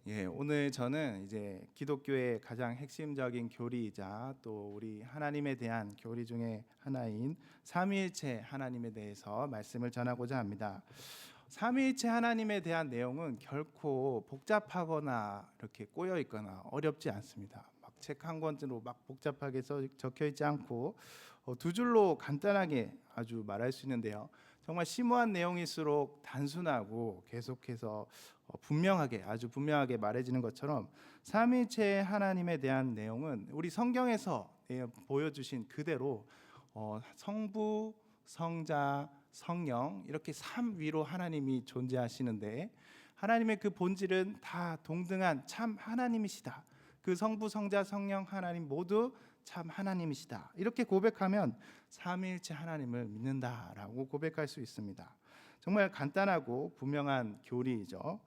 오늘 저는 이제 기독교의 가장 핵심적인 교리이자 또 우리 하나님에 대한 교리 중에 하나인 삼위일체 하나님에 대해서 말씀을 전하고자 합니다. 삼위일체 하나님에 대한 내용은 결코 복잡하거나 이렇게 꼬여 있거나 어렵지 않습니다. 막 책 한 권으로 막 복잡하게 적혀 있지 않고 두 줄로 간단하게 아주 말할 수 있는데요. 정말 심오한 내용일수록 단순하고 계속해서 분명하게 아주 분명하게 말해지는 것처럼 삼위일체 하나님에 대한 내용은 우리 성경에서 보여주신 그대로 성부, 성자, 성령 이렇게 삼위로 하나님이 존재하시는데 하나님의 그 본질은 다 동등한 참 하나님이시다. 그 성부, 성자, 성령 하나님 모두 참 하나님이시다. 이렇게 고백하면 삼위일체 하나님을 믿는다라고 고백할 수 있습니다. 정말 간단하고 분명한 교리이죠.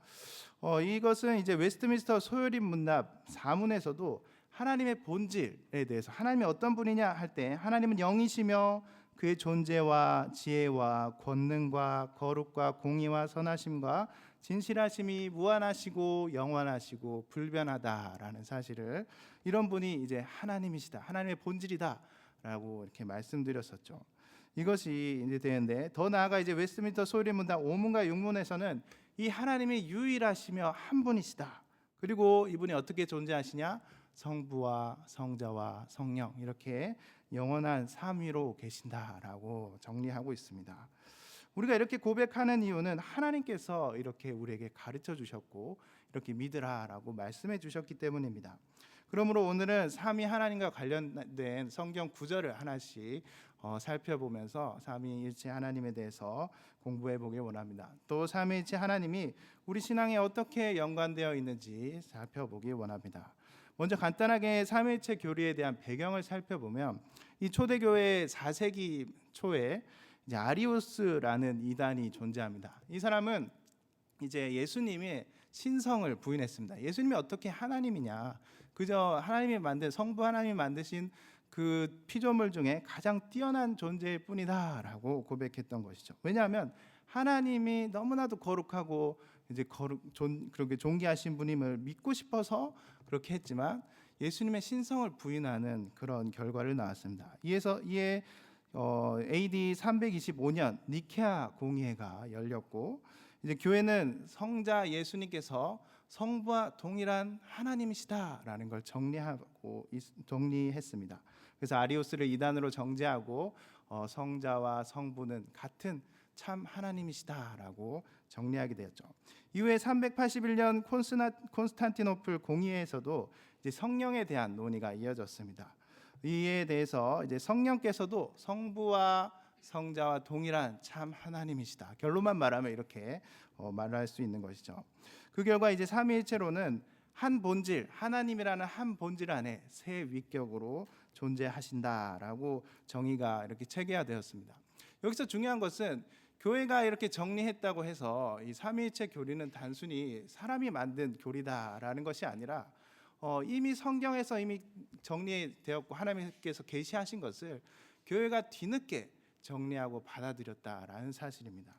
이것은 이제 웨스트민스터 소요리 문답 4문에서도 하나님의 본질에 대해서 하나님이 어떤 분이냐 할 때 하나님은 영이시며 그의 존재와 지혜와 권능과 거룩과 공의와 선하심과 진실하심이 무한하시고 영원하시고 불변하다라는 사실을 이런 분이 이제 하나님이시다, 하나님의 본질이다라고 이렇게 말씀드렸었죠. 이것이 이제 되는데 더 나아가 이제 웨스트민스터 소요리 문답 5문과 6문에서는 이 하나님이 유일하시며 한 분이시다. 그리고 이분이 어떻게 존재하시냐? 성부와 성자와 성령 이렇게 영원한 삼위로 계신다라고 정리하고 있습니다. 우리가 이렇게 고백하는 이유는 하나님께서 이렇게 우리에게 가르쳐 주셨고 이렇게 믿으라라고 말씀해 주셨기 때문입니다. 그러므로 오늘은 삼위 하나님과 관련된 성경 구절을 하나씩 살펴보면서 삼위일체 하나님에 대해서 공부해 보길 원합니다. 또 삼위일체 하나님이 우리 신앙에 어떻게 연관되어 있는지 살펴보길 원합니다. 먼저 간단하게 삼위일체 교리에 대한 배경을 살펴보면 이 초대교회 4세기 초에 이제 아리우스라는 이단이 존재합니다. 이 사람은 이제 예수님의 신성을 부인했습니다. 예수님이 어떻게 하나님이냐? 그저 하나님이 만든 성부 하나님이 만드신 그 피조물 중에 가장 뛰어난 존재일 뿐이다라고 고백했던 것이죠. 왜냐하면 하나님이 너무나도 거룩하고 이제 그렇게 존귀하신 분임을 믿고 싶어서 그렇게 했지만 예수님의 신성을 부인하는 그런 결과를 낳았습니다. 이에 AD 325년 니케아 공의회가 열렸고 이제 교회는 성자 예수님께서 성부와 동일한 하나님이시다라는 걸 정리했습니다. 그래서 아리우스를 이단으로 정죄하고 성자와 성부는 같은 참 하나님이시다라고 정리하게 되었죠. 이후에 381년 콘스탄티노플 공의회에서도 이제 성령에 대한 논의가 이어졌습니다. 이에 대해서 이제 성령께서도 성부와 성자와 동일한 참 하나님이시다. 결론만 말하면 이렇게 말할 수 있는 것이죠. 그 결과 이제 삼위일체로는 한 본질, 하나님이라는 한 본질 안에 세 위격으로 존재하신다라고 정의가 이렇게 체계화되었습니다. 여기서 중요한 것은 교회가 이렇게 정리했다고 해서 이 삼위일체 교리는 단순히 사람이 만든 교리다라는 것이 아니라 이미 성경에서 이미 정리되었고 하나님께서 계시하신 것을 교회가 뒤늦게 정리하고 받아들였다라는 사실입니다.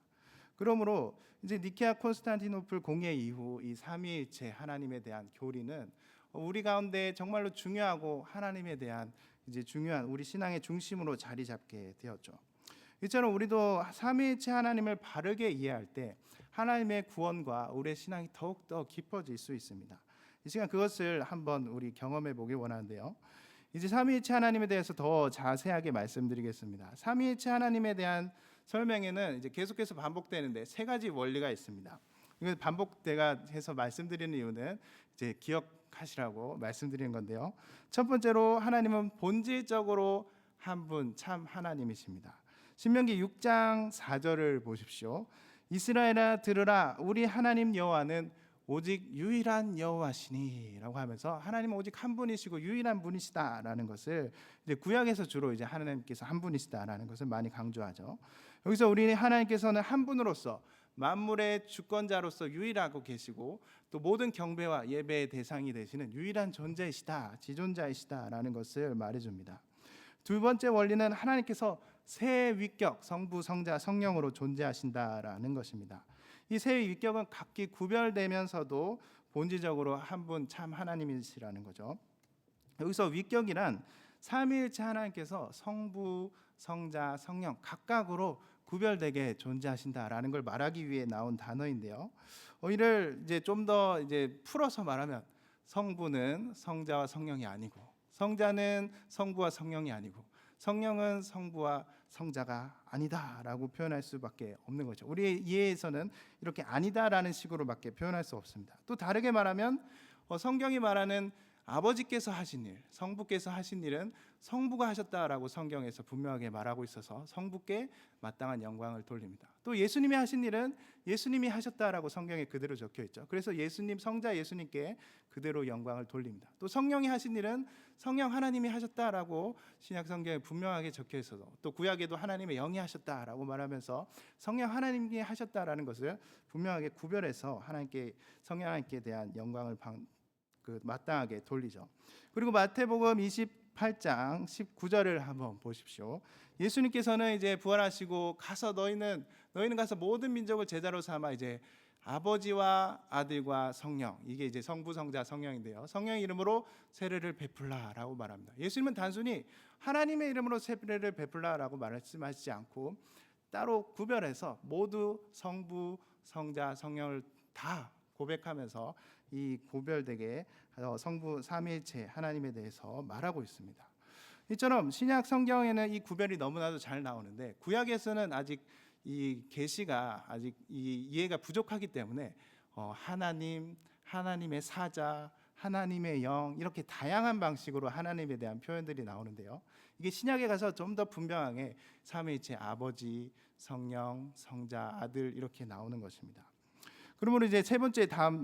그러므로 이제 니케아 콘스탄티노플 공회 이후 이 삼위일체 하나님에 대한 교리는 우리 가운데 정말로 중요하고 하나님에 대한 이제 중요한 우리 신앙의 중심으로 자리 잡게 되었죠. 이처럼 우리도 삼위일체 하나님을 바르게 이해할 때 하나님의 구원과 우리의 신앙이 더욱더 깊어질 수 있습니다. 이 시간 그것을 한번 우리 경험해 보길 원하는데요. 이제 삼위일체 하나님에 대해서 더 자세하게 말씀드리겠습니다. 삼위일체 하나님에 대한 설명에는 이제 계속해서 반복되는데 세 가지 원리가 있습니다. 이거 반복돼가 해서 말씀드리는 이유는 이제 기억하시라고 말씀드리는 건데요. 첫 번째로 하나님은 본질적으로 한 분 참 하나님이십니다. 신명기 6장 4절을 보십시오. 이스라엘아 들으라 우리 하나님 여호와는 오직 유일한 여호와시니라고 하면서 하나님은 오직 한 분이시고 유일한 분이시다라는 것을 이제 구약에서 주로 이제 하나님께서 한 분이시다라는 것을 많이 강조하죠. 여기서 우리 하나님께서는 한 분으로서 만물의 주권자로서 유일하고 계시고 또 모든 경배와 예배의 대상이 되시는 유일한 존재이시다, 지존자이시다라는 것을 말해줍니다. 두 번째 원리는 하나님께서 세 위격 성부, 성자, 성령으로 존재하신다라는 것입니다. 이 세 위격은 각기 구별되면서도 본질적으로 한 분 참 하나님이시라는 거죠. 여기서 위격이란 삼위일체 하나님께서 성부, 성자, 성령 각각으로 구별되게 존재하신다라는 걸 말하기 위해 나온 단어인데요. 이를 이제 좀 더 이제 풀어서 말하면 성부는 성자와 성령이 아니고, 성자는 성부와 성령이 아니고, 성령은 성부와 성자가 아니다라고 표현할 수밖에 없는 거죠. 우리의 이해에서는 이렇게 아니다라는 식으로밖에 표현할 수 없습니다. 또 다르게 말하면 성경이 말하는 아버지께서 하신 일, 성부께서 하신 일은 성부가 하셨다라고 성경에서 분명하게 말하고 있어서 성부께 마땅한 영광을 돌립니다. 또 예수님이 하신 일은 예수님이 하셨다라고 성경에 그대로 적혀 있죠. 그래서 예수님, 성자 예수님께 그대로 영광을 돌립니다. 또 성령이 하신 일은 성령 하나님이 하셨다라고 신약 성경에 분명하게 적혀 있어서, 또 구약에도 하나님의 영이 하셨다라고 말하면서 성령 하나님이 하셨다라는 것을 분명하게 구별해서 하나님께, 성령 하나님께 대한 영광을 마땅하게 돌리죠. 그리고 마태복음 28장 19절을 한번 보십시오. 예수님께서는 이제 부활하시고 가서 너희는 가서 모든 민족을 제자로 삼아 이제 아버지와 아들과 성령, 이게 이제 성부, 성자, 성령인데요. 성령의 이름으로 세례를 베풀라라고 말합니다. 예수님은 단순히 하나님의 이름으로 세례를 베풀라라고 말씀하시지 않고 따로 구별해서 모두 성부, 성자, 성령을 다 고백하면서 이 구별되게 성부 삼위일체 하나님에 대해서 말하고 있습니다. 이처럼 신약 성경에는 이 구별이 너무나도 잘 나오는데 구약에서는 아직 이 계시가 아직 이 이해가 부족하기 때문에 하나님, 하나님의 사자, 하나님의 영, 이렇게 다양한 방식으로 하나님에 대한 표현들이 나오는데요. 이게 신약에 가서 좀 더 분명하게 삼위일체 아버지, 성령, 성자, 아들 이렇게 나오는 것입니다. 그러므로 이제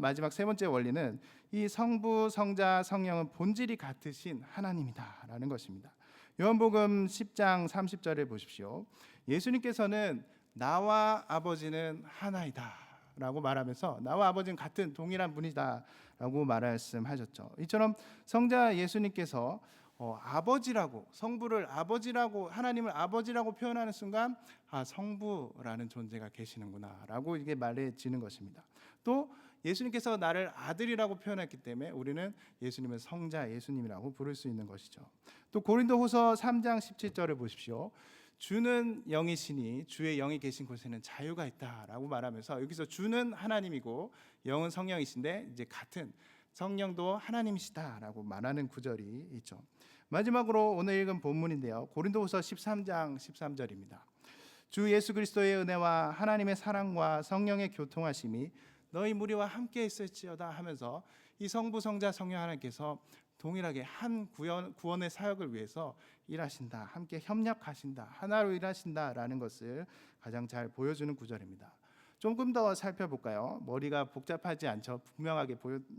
마지막 세 번째 원리는 이 성부, 성자, 성령은 본질이 같으신 하나님이다라는 것입니다. 요한복음 10장 30절에 보십시오. 예수님께서는 나와 아버지는 하나이다라고 말하면서 나와 아버지는 같은 동일한 분이다라고 말씀하셨죠. 이처럼 성자 예수님께서 아버지라고, 성부를 아버지라고, 하나님을 아버지라고 표현하는 순간 성부라는 존재가 계시는구나라고 이게 말해지는 것입니다. 또 예수님께서 나를 아들이라고 표현했기 때문에 우리는 예수님을 성자 예수님이라고 부를 수 있는 것이죠. 또 고린도후서 3장 17절을 보십시오. 주는 영이시니 주의 영이 계신 곳에는 자유가 있다라고 말하면서 여기서 주는 하나님이고 영은 성령이신데 이제 같은 성령도 하나님이시다라고 말하는 구절이 있죠. 마지막으로 오늘 읽은 본문인데요. 고린도후서 13장 13절입니다. 주 예수 그리스도의 은혜와 하나님의 사랑과 성령의 교통하심이 너희 무리와 함께 있을지어다 하면서 이 성부, 성자, 성령 하나님께서 동일하게 한 구원의 사역을 위해서 일하신다, 함께 협력하신다, 하나로 일하신다라는 것을 가장 잘 보여주는 구절입니다. 조금 더 살펴볼까요? 머리가 복잡하지 않죠. 분명하게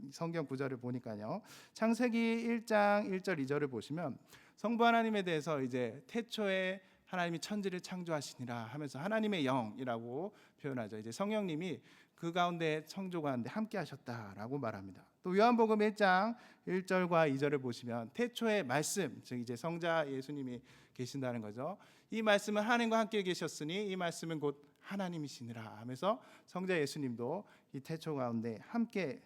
성경 구절을 보니까요. 창세기 1장 1절 2절을 보시면 성부 하나님에 대해서 이제 태초에 하나님이 천지를 창조하시니라 하면서 하나님의 영이라고 표현하죠. 이제 성령님이 그 가운데 창조 가운데 함께 하셨다라고 말합니다. 또 요한복음 1장 1절과 2절을 보시면 태초의 말씀, 즉 이제 성자 예수님이 계신다는 거죠. 이 말씀은 하나님과 함께 계셨으니 이 말씀은 곧 하나님이시니라 하면서 성자 예수님도 이 태초 가운데 함께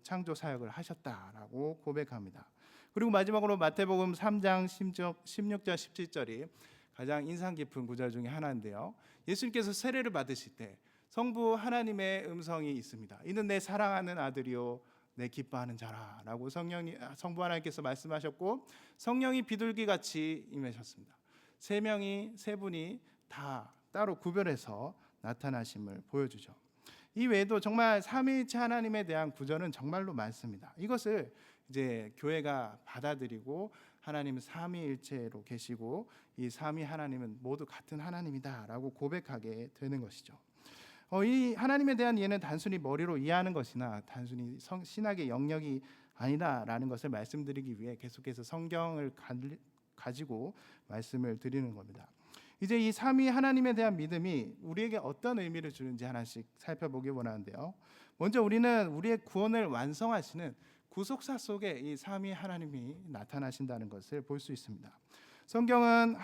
창조 사역을 하셨다라고 고백합니다. 그리고 마지막으로 마태복음 3장 16절 17절이 가장 인상 깊은 구절 중에 하나인데요. 예수님께서 세례를 받으실 때 성부 하나님의 음성이 있습니다. 이는 내 사랑하는 아들이요 내 기뻐하는 자라라고 성부 하나님께서 말씀하셨고 성령이 비둘기같이 임하셨습니다. 세 분이 다 따로 구별해서 나타나심을 보여주죠. 이 외에도 정말 삼위일체 하나님에 대한 구절은 정말로 많습니다. 이것을 이제 교회가 받아들이고 하나님은 삼위일체로 계시고 이 삼위 하나님은 모두 같은 하나님이다라고 고백하게 되는 것이죠. 이 하나님에 대한 이해는 단순히 머리로 이해하는 것이나 단순히 신학의 영역이 아니다라는 것을 말씀드리기 위해 계속해서 성경을 가지고 말씀을 드리는 겁니다. 이제 이 삼위 하나님에 대한 믿음이 우리에게 어떤 의미를 주는지 하나씩 살펴보기 원하는데요. 먼저 우리는 우리의 구원을 완성하시는 구속사 속에 이 삼위 하나님이 나타나신다는 것을 볼 수 있습니다. 성경은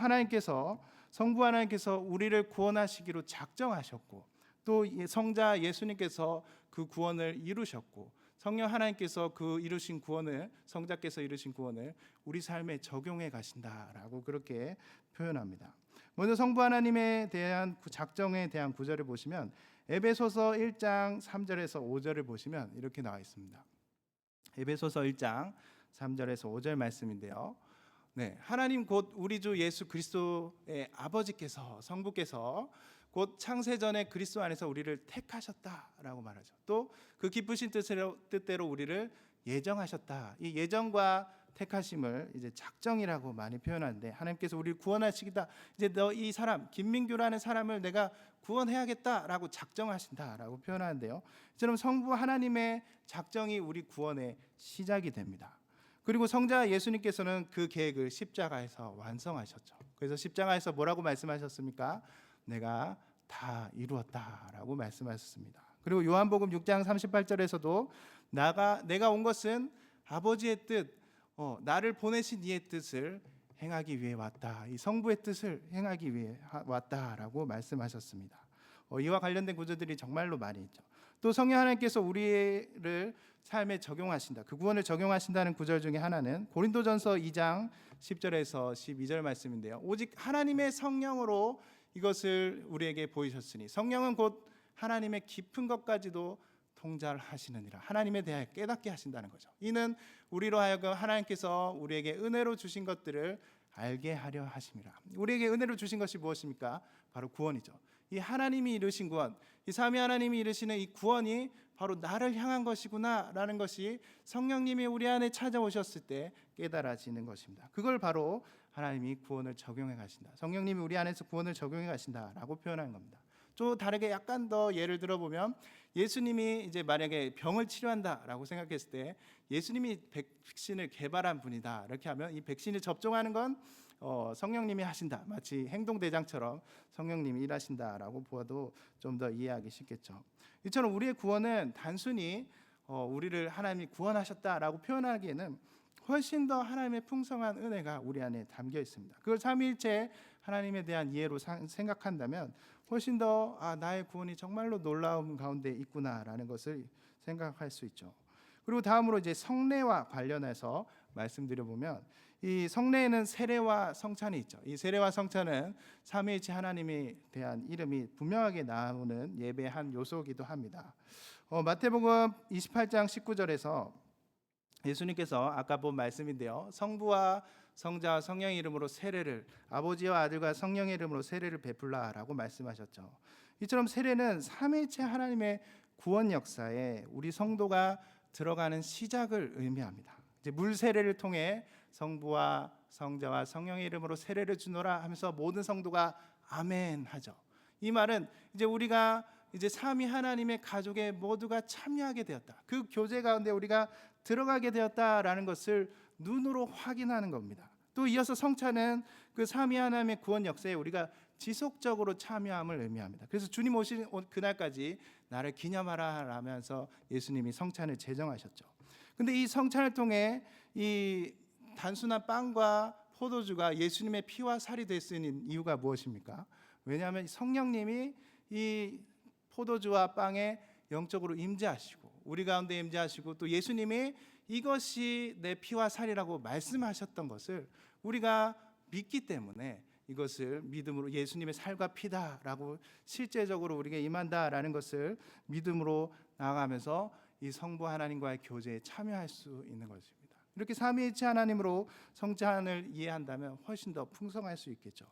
성부 하나님께서 우리를 구원하시기로 작정하셨고 또 성자 예수님께서 그 구원을 이루셨고 성령 하나님께서 그 이루신 구원을, 성자께서 이루신 구원을 우리 삶에 적용해 가신다라고 그렇게 표현합니다. 먼저 성부 하나님에 대한 작정에 대한 구절을 보시면 에베소서 1장 3절에서 5절을 보시면 이렇게 나와 있습니다. 에베소서 1장 3절에서 5절 말씀인데요. 네, 하나님 곧 우리 주 예수 그리스도의 아버지께서, 성부께서 곧 창세전에 그리스도 안에서 우리를 택하셨다라고 말하죠. 또 그 기쁘신 뜻대로 우리를 예정하셨다. 이 예정과 택하심을 이제 작정이라고 많이 표현하는데, 하나님께서 우리를 구원하시기다. 이제 너 이 사람 김민규라는 사람을 내가 구원해야겠다라고 작정하신다라고 표현하는데요. 이처럼 성부 하나님의 작정이 우리 구원의 시작이 됩니다. 그리고 성자 예수님께서는 그 계획을 십자가에서 완성하셨죠. 그래서 십자가에서 뭐라고 말씀하셨습니까? 내가 다 이루었다라고 말씀하셨습니다. 그리고 요한복음 6장 38절에서도 내가 온 것은 아버지의 뜻, 나를 보내신 이의 뜻을 행하기 위해 왔다. 이 성부의 뜻을 행하기 위해 왔다라고 말씀하셨습니다. 이와 관련된 구절들이 정말로 많이 있죠. 또 성령 하나님께서 우리를 삶에 적용하신다. 그 구원을 적용하신다는 구절 중에 하나는 고린도전서 2장 10절에서 12절 말씀인데요. 오직 하나님의 성령으로 이것을 우리에게 보이셨으니 성령은 곧 하나님의 깊은 것까지도 통달하시느니라. 하나님에 대하여 깨닫게 하신다는 거죠. 이는 우리로 하여금 하나님께서 우리에게 은혜로 주신 것들을 알게 하려 하심이라. 우리에게 은혜로 주신 것이 무엇입니까? 바로 구원이죠. 이 하나님이 이루신 구원, 이 삼위 하나님이 이루시는 이 구원이 바로 나를 향한 것이구나라는 것이 성령님이 우리 안에 찾아오셨을 때 깨달아지는 것입니다. 그걸 바로 하나님이 구원을 적용해 가신다. 성령님이 우리 안에서 구원을 적용해 가신다라고 표현하는 겁니다. 또 다르게 약간 더 예를 들어보면 예수님이 이제 만약에 병을 치료한다라고 생각했을 때 예수님이 백신을 개발한 분이다 이렇게 하면 이 백신을 접종하는 건 성령님이 하신다, 마치 행동대장처럼 성령님이 일하신다라고 보아도 좀 더 이해하기 쉽겠죠. 이처럼 우리의 구원은 단순히 우리를 하나님이 구원하셨다라고 표현하기에는 훨씬 더 하나님의 풍성한 은혜가 우리 안에 담겨 있습니다. 그걸 삼위일체 하나님에 대한 이해로 생각한다면 훨씬 더 나의 구원이 정말로 놀라움 가운데 있구나라는 것을 생각할 수 있죠. 그리고 다음으로 이제 성례와 관련해서 말씀드려보면 이 성례에는 세례와 성찬이 있죠. 이 세례와 성찬은 삼위일체 하나님에 대한 이름이 분명하게 나오는 예배의 한 요소이기도 합니다. 마태복음 28장 19절에서 예수님께서 아까 본 말씀인데요, 성부와 성자와 성령의 이름으로 세례를, 아버지와 아들과 성령의 이름으로 세례를 베풀라라고 말씀하셨죠. 이처럼 세례는 삼위일체 하나님의 구원 역사에 우리 성도가 들어가는 시작을 의미합니다. 이제 물 세례를 통해 성부와 성자와 성령의 이름으로 세례를 주노라 하면서 모든 성도가 아멘 하죠. 이 말은 이제 우리가 이제 삼위 하나님의 가족에 모두가 참여하게 되었다. 그 교제 가운데 우리가 들어가게 되었다라는 것을 눈으로 확인하는 겁니다. 또 이어서 성찬은 그 삼위 하나님의 구원 역사에 우리가 지속적으로 참여함을 의미합니다. 그래서 주님 오신 그날까지 나를 기념하라 하면서 예수님이 성찬을 제정하셨죠. 근데 이 성찬을 통해 이 단순한 빵과 포도주가 예수님의 피와 살이 될 수 있는 이유가 무엇입니까? 왜냐하면 성령님이 이 포도주와 빵에 영적으로 임재하시고 우리 가운데 임재하시고 또 예수님이 이것이 내 피와 살이라고 말씀하셨던 것을 우리가 믿기 때문에 이것을 믿음으로 예수님의 살과 피다라고 실제적으로 우리에게 임한다라는 것을 믿음으로 나아가면서 이 성부 하나님과의 교제에 참여할 수 있는 것입니다. 이렇게 삼위일체 하나님으로 성찬을 이해한다면 훨씬 더 풍성할 수 있겠죠.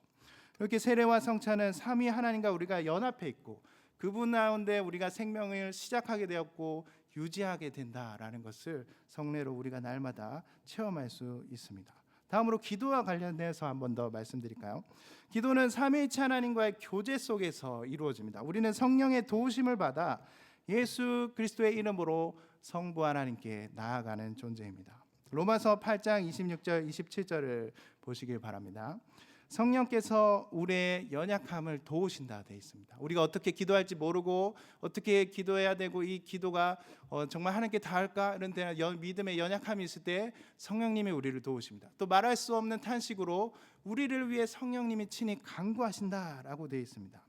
이렇게 세례와 성찬은 삼위 하나님과 우리가 연합해 있고 그분 가운데 우리가 생명을 시작하게 되었고 유지하게 된다라는 것을 성례로 우리가 날마다 체험할 수 있습니다. 다음으로 기도와 관련해서 한 번 더 말씀드릴까요? 기도는 삼위일체 하나님과의 교제 속에서 이루어집니다. 우리는 성령의 도우심을 받아 예수 그리스도의 이름으로 성부 하나님께 나아가는 존재입니다. 로마서 8장 26절 27절을 보시길 바랍니다. 성령께서 우리의 연약함을 도우신다 되어 있습니다. 우리가 어떻게 기도할지 모르고 어떻게 기도해야 되고 이 기도가 정말 하나님께 닿을까 이런 믿음의 연약함이 있을 때 성령님이 우리를 도우십니다. 또 말할 수 없는 탄식으로 우리를 위해 성령님이 친히 간구하신다라고 되어 있습니다.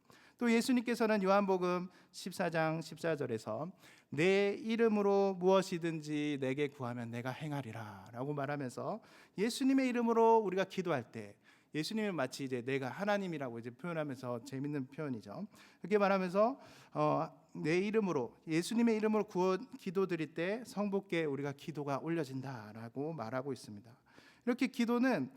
또 예수님께서는 요한복음 14장 14절에서 내 이름으로 무엇이든지 내게 구하면 내가 행하리라 라고 말하면서, 예수님의 이름으로 우리가 기도할 때, 예수님은 마치 이제 내가 하나님이라고 이제 표현하면서 재밌는 표현이죠. 이렇게 말하면서 내 이름으로, 예수님의 이름으로 기도드릴 때 성부께 우리가 기도가 올려진다라고 말하고 있습니다. 이렇게 기도는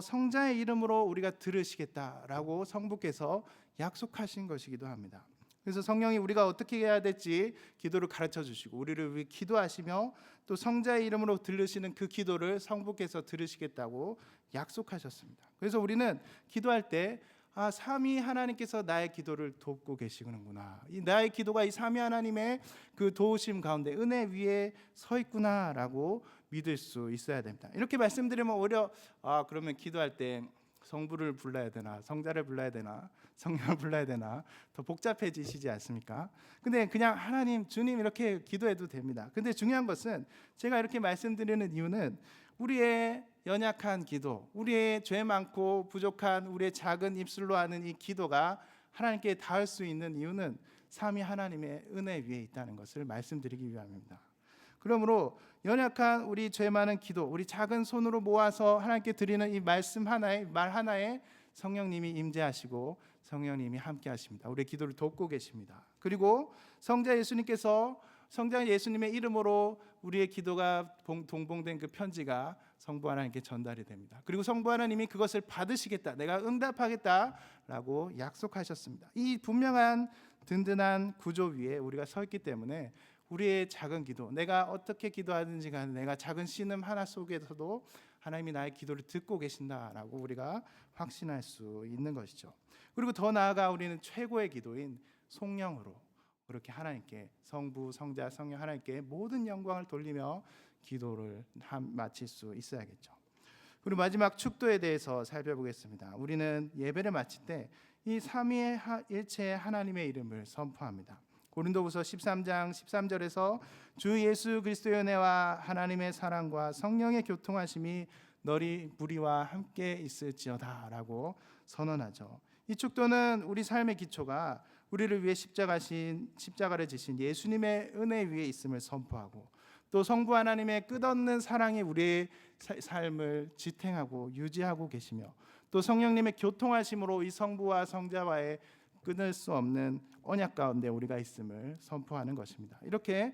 성자의 이름으로 우리가 들으시겠다라고 성부께서 약속하신 것이기도 합니다. 그래서 성령이 우리가 어떻게 해야 될지 기도를 가르쳐 주시고 우리를 위해 기도하시며, 또 성자의 이름으로 들으시는 그 기도를 성부께서 들으시겠다고 약속하셨습니다. 그래서 우리는 기도할 때 삼위 하나님께서 나의 기도를 돕고 계시는구나, 이 나의 기도가 이 삼위 하나님의 그 도우심 가운데 은혜 위에 서 있구나라고 믿을 수 있어야 됩니다. 이렇게 말씀드리면 오히려 그러면 기도할 때 성부를 불러야 되나, 성자를 불러야 되나, 성령을 불러야 되나, 더 복잡해지시지 않습니까? 근데 그냥 하나님, 주님 이렇게 기도해도 됩니다. 근데 중요한 것은, 제가 이렇게 말씀드리는 이유는 우리의 연약한 기도, 우리의 죄 많고 부족한 우리의 작은 입술로 하는 이 기도가 하나님께 닿을 수 있는 이유는 삼위 하나님의 은혜 위에 있다는 것을 말씀드리기 위함입니다. 그러므로 연약한 우리 죄 많은 기도, 우리 작은 손으로 모아서 하나님께 드리는 이 말씀 하나에, 말 하나에 성령님이 임재하시고 성령님이 함께 하십니다. 우리의 기도를 돕고 계십니다. 그리고 성자 예수님의 이름으로 우리의 기도가 동봉된 그 편지가 성부 하나님께 전달이 됩니다. 그리고 성부 하나님이 그것을 받으시겠다, 내가 응답하겠다라고 약속하셨습니다. 이 분명한 든든한 구조 위에 우리가 서 있기 때문에 우리의 작은 기도, 내가 어떻게 기도하든지 간에 내가 작은 신음 하나 속에서도 하나님이 나의 기도를 듣고 계신다라고 우리가 확신할 수 있는 것이죠. 그리고 더 나아가 우리는 최고의 기도인 송영으로 그렇게 하나님께, 성부, 성자, 성령 하나님께 모든 영광을 돌리며 기도를 마칠 수 있어야겠죠. 그리고 마지막 축도에 대해서 살펴보겠습니다. 우리는 예배를 마칠 때 이 삼위일체 하나님의 이름을 선포합니다. 고린도후서 13장 13절에서 주 예수 그리스도의 은혜와 하나님의 사랑과 성령의 교통하심이 너희 무리와 함께 있을지어다라고 선언하죠. 이 축도는 우리 삶의 기초가 우리를 위해 십자가를 지신 예수님의 은혜 위에 있음을 선포하고, 또 성부 하나님의 끝없는 사랑이 우리의 삶을 지탱하고 유지하고 계시며, 또 성령님의 교통하심으로 이 성부와 성자와의 끊을 수 없는 언약 가운데 우리가 있음을 선포하는 것입니다. 이렇게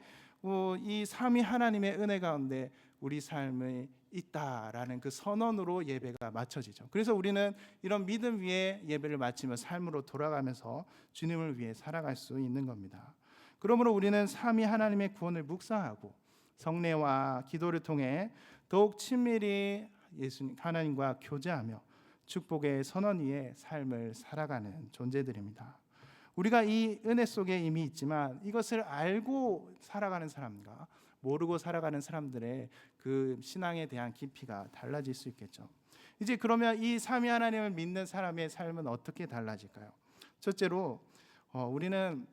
이 삼위 하나님의 은혜 가운데 우리 삶이 있다라는 그 선언으로 예배가 마쳐지죠. 그래서 우리는 이런 믿음 위에 예배를 마치며 삶으로 돌아가면서 주님을 위해 살아갈 수 있는 겁니다. 그러므로 우리는 삼위 하나님의 구원을 묵상하고 성례와 기도를 통해 더욱 친밀히 예수님 하나님과 교제하며 축복의 선언 위에 삶을 살아가는 존재들입니다. 우리가 이 은혜 속에 이미 있지만 이것을 알고 살아가는 사람과 모르고 살아가는 사람들의 그 신앙에 대한 깊이가 달라질 수 있겠죠. 이제 그러면 이 삼위 하나님을 믿는 사람의 삶은 어떻게 달라질까요? 첫째로 우리는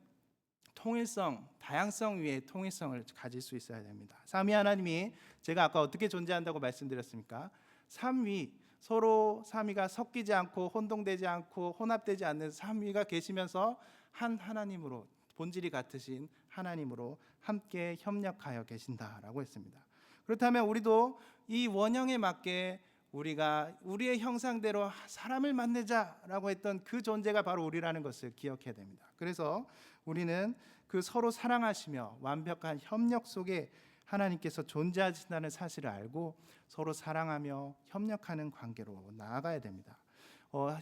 통일성, 다양성 위에 통일성을 가질 수 있어야 됩니다. 삼위 하나님이 제가 아까 어떻게 존재한다고 말씀드렸습니까? 삼위, 서로 삼위가 섞이지 않고 혼동되지 않고 혼합되지 않는 삼위가 계시면서 한 하나님으로, 본질이 같으신 하나님으로 함께 협력하여 계신다라고 했습니다. 그렇다면 우리도 이 원형에 맞게 우리가 우리의 형상대로 사람을 만들자라고 했던 그 존재가 바로 우리라는 것을 기억해야 됩니다. 그래서 우리는 그 서로 사랑하시며 완벽한 협력 속에 하나님께서 존재하신다는 사실을 알고 서로 사랑하며 협력하는 관계로 나아가야 됩니다.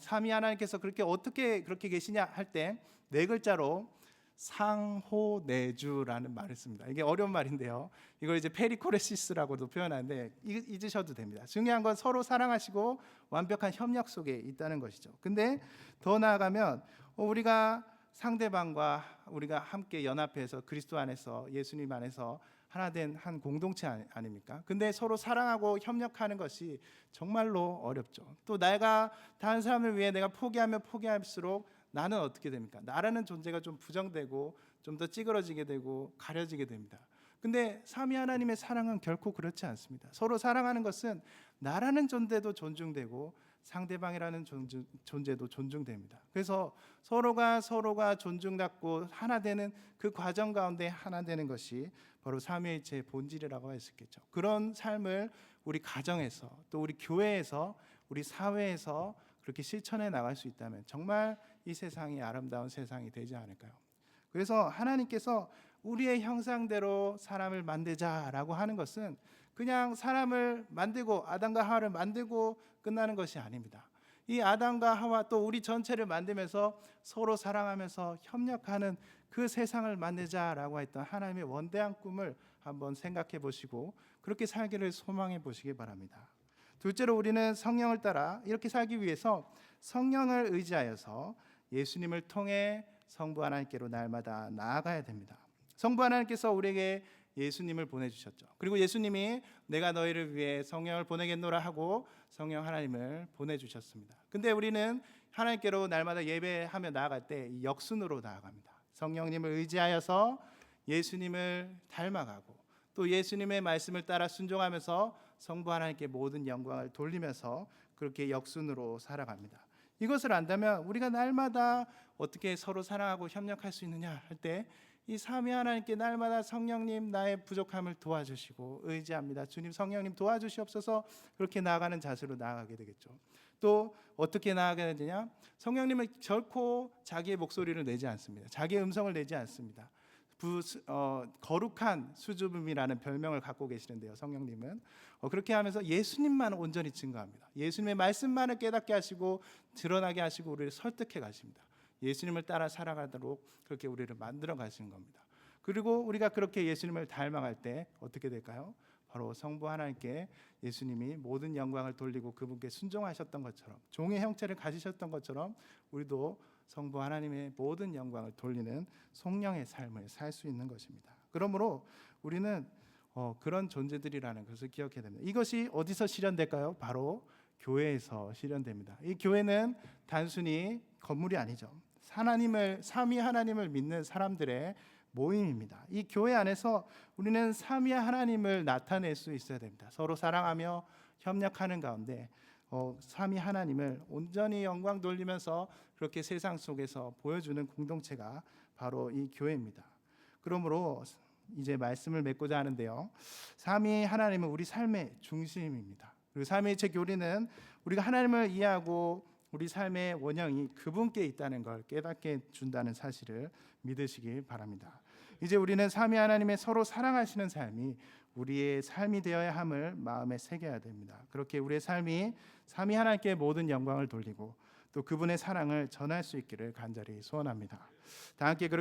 삼위 하나님께서 어떻게 그렇게 계시냐 할 때 네 글자로 상호내주라는 말을 씁니다. 이게 어려운 말인데요. 이걸 이제 페리코레시스라고도 표현하는데 잊으셔도 됩니다. 중요한 건 서로 사랑하시고 완벽한 협력 속에 있다는 것이죠. 근데 더 나아가면 우리가 상대방과 우리가 함께 연합해서 그리스도 안에서, 예수님 안에서 하나 된 한 공동체 아닙니까? 근데 서로 사랑하고 협력하는 것이 정말로 어렵죠. 또 내가 다른 사람을 위해 내가 포기하면 포기할수록 나는 어떻게 됩니까? 나라는 존재가 좀 부정되고 좀 더 찌그러지게 되고 가려지게 됩니다. 근데 삼위 하나님의 사랑은 결코 그렇지 않습니다. 서로 사랑하는 것은 나라는 존재도 존중되고 상대방이라는 존재도 존중됩니다. 그래서 서로가 존중받고 하나 되는 그 과정 가운데 하나 되는 것이 바로 삼위일체의 본질이라고 할 수 있겠죠. 그런 삶을 우리 가정에서 또 우리 교회에서 우리 사회에서 그렇게 실천해 나갈 수 있다면 정말 이 세상이 아름다운 세상이 되지 않을까요? 그래서 하나님께서 우리의 형상대로 사람을 만들자라고 하는 것은 그냥 사람을 만들고 아담과 하와를 만들고 끝나는 것이 아닙니다. 이 아담과 하와 또 우리 전체를 만들면서 서로 사랑하면서 협력하는 그 세상을 만들자라고 했던 하나님의 원대한 꿈을 한번 생각해 보시고 그렇게 살기를 소망해 보시기 바랍니다. 둘째로 우리는 성령을 따라 이렇게 살기 위해서 성령을 의지하여서 예수님을 통해 성부 하나님께로 날마다 나아가야 됩니다. 성부 하나님께서 우리에게 예수님을 보내주셨죠. 그리고 예수님이 내가 너희를 위해 성령을 보내겠노라 하고 성령 하나님을 보내주셨습니다. 근데 우리는 하나님께로 날마다 예배하며 나아갈 때 이 역순으로 나아갑니다. 성령님을 의지하여서 예수님을 닮아가고 또 예수님의 말씀을 따라 순종하면서 성부 하나님께 모든 영광을 돌리면서 그렇게 역순으로 살아갑니다. 이것을 안다면 우리가 날마다 어떻게 서로 사랑하고 협력할 수 있느냐 할 때 이 삼위 하나님께 날마다 성령님 나의 부족함을 도와주시고 의지합니다. 주님 성령님 도와주시옵소서 그렇게 나아가는 자세로 나아가게 되겠죠. 또 어떻게 나아가야 되냐? 성령님은 결코 자기의 목소리를 내지 않습니다. 자기의 음성을 내지 않습니다. 거룩한 수줍음이라는 별명을 갖고 계시는데요. 성령님은 그렇게 하면서 예수님만 온전히 증거합니다. 예수님의 말씀만을 깨닫게 하시고 드러나게 하시고 우리를 설득해 가십니다. 예수님을 따라 살아가도록 그렇게 우리를 만들어 가시는 겁니다. 그리고 우리가 그렇게 예수님을 닮아갈 때 어떻게 될까요? 바로 성부 하나님께 예수님이 모든 영광을 돌리고 그분께 순종하셨던 것처럼 종의 형체를 가지셨던 것처럼 우리도 성부 하나님의 모든 영광을 돌리는 성령의 삶을 살 수 있는 것입니다. 그러므로 우리는 그런 존재들이라는 것을 기억해야 됩니다. 이것이 어디서 실현될까요? 바로 교회에서 실현됩니다. 이 교회는 단순히 건물이 아니죠. 삼위 하나님을 믿는 사람들의 모임입니다. 이 교회 안에서 우리는 삼위 하나님을 나타낼 수 있어야 됩니다. 서로 사랑하며 협력하는 가운데 삼위 하나님을 온전히 영광 돌리면서 그렇게 세상 속에서 보여주는 공동체가 바로 이 교회입니다. 그러므로 이제 말씀을 맺고자 하는데요. 삼위 하나님은 우리 삶의 중심입니다. 그리고 삼위일체 교리는 우리가 하나님을 이해하고 우리 삶의 원형이 그분께 있다는 걸 깨닫게 준다는 사실을 믿으시기 바랍니다. 이제 우리는 삼위 하나님의 서로 사랑하시는 삶이 우리의 삶이 되어야 함을 마음에 새겨야 됩니다. 그렇게 우리의 삶이 삼위 하나님께 모든 영광을 돌리고 또 그분의 사랑을 전할 수 있기를 간절히 소원합니다. 다 함께 그렇게